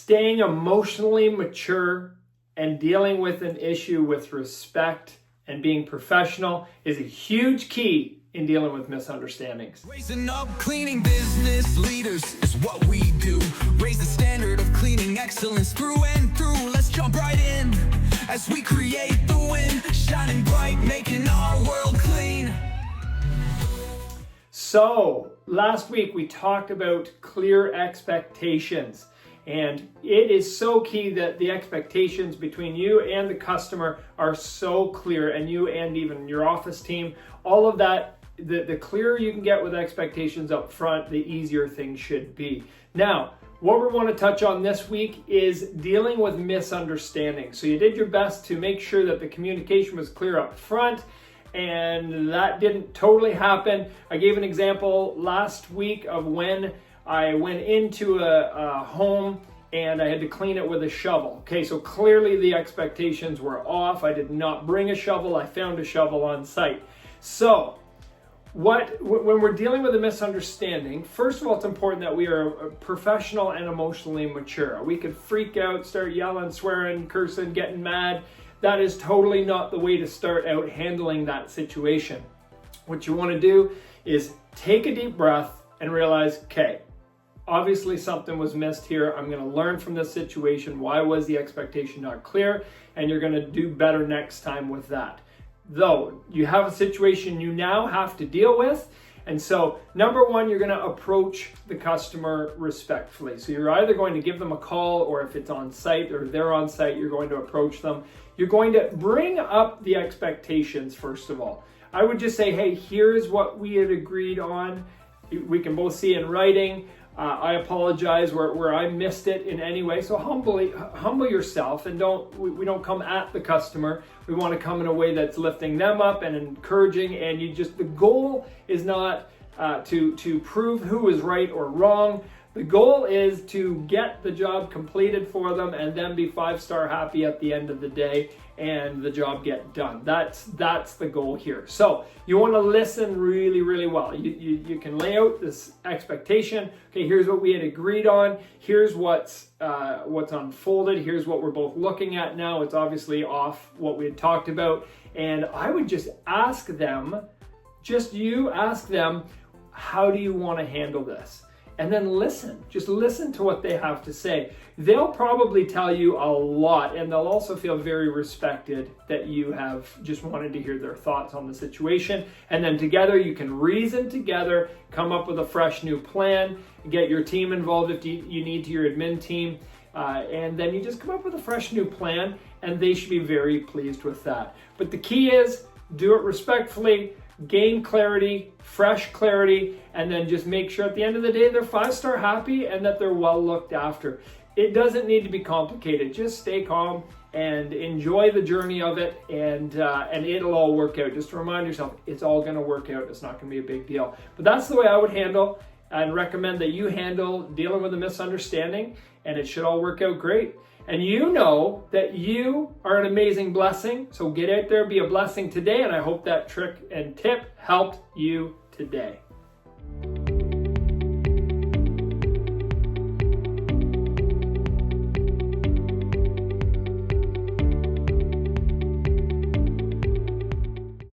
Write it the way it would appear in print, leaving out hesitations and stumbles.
staying emotionally mature and dealing with an issue with respect and being professional is a huge key in dealing with misunderstandings. Raising up cleaning business leaders is what we do. Raise the standard of cleaning excellence through and through. Let's jump right in as we create the win, shining bright, making our world clean. So, last week we talked about clear expectations. And it is so key that the expectations between you and the customer are so clear, and you and even your office team, all of that, the clearer you can get with expectations up front, the easier things should be. Now, what we want to touch on this week is dealing with misunderstandings. So you did your best to make sure that the communication was clear up front, and that didn't totally happen. I gave an example last week of when I went into a home and I had to clean it with a shovel. Okay, so clearly the expectations were off. I did not bring a shovel. I found a shovel on site. So when we're dealing with a misunderstanding, first of all, it's important that we are professional and emotionally mature. We could freak out, start yelling, swearing, cursing, getting mad. That is totally not the way to start out handling that situation. What you want to do is take a deep breath and realize, okay, obviously something was missed here. I'm going to learn from this situation. Why was the expectation not clear? And you're going to do better next time with that. Though you have a situation you now have to deal with. And so number one, you're going to approach the customer respectfully. So you're either going to give them a call, or if it's on site or they're on site, you're going to approach them. You're going to bring up the expectations first of all. I would just say, hey, here's what we had agreed on. We can both see in writing. I apologize where I missed it in any way. So humble yourself, and we don't come at the customer. We want to come in a way that's lifting them up and encouraging. And the goal is not to prove who is right or wrong. The goal is to get the job completed for them and then be 5-star happy at the end of the day and the job get done. That's the goal here. So you want to listen really, really well. You can lay out this expectation. Okay, here's what we had agreed on. Here's what's unfolded. Here's what we're both looking at now. It's obviously off what we had talked about. And I would just ask them, how do you want to handle this? And then just listen to what they have to say. They'll probably tell you a lot, and they'll also feel very respected that you have just wanted to hear their thoughts on the situation. And then together you can reason together, come up with a fresh new plan, get your team involved if you need to, your admin team, and then you just come up with a fresh new plan, and they should be very pleased with that. But the key is, do it respectfully, gain clarity, fresh clarity, and then just make sure at the end of the day they're 5-star happy and that they're well looked after. It doesn't need to be complicated. Just stay calm and enjoy the journey of it, and it'll all work out. Just to remind yourself, it's all going to work out. It's not going to be a big deal. But that's the way I would handle and recommend that you handle dealing with a misunderstanding, and it should all work out great. And you know that you are an amazing blessing. So get out there, be a blessing today. And I hope that trick and tip helped you today.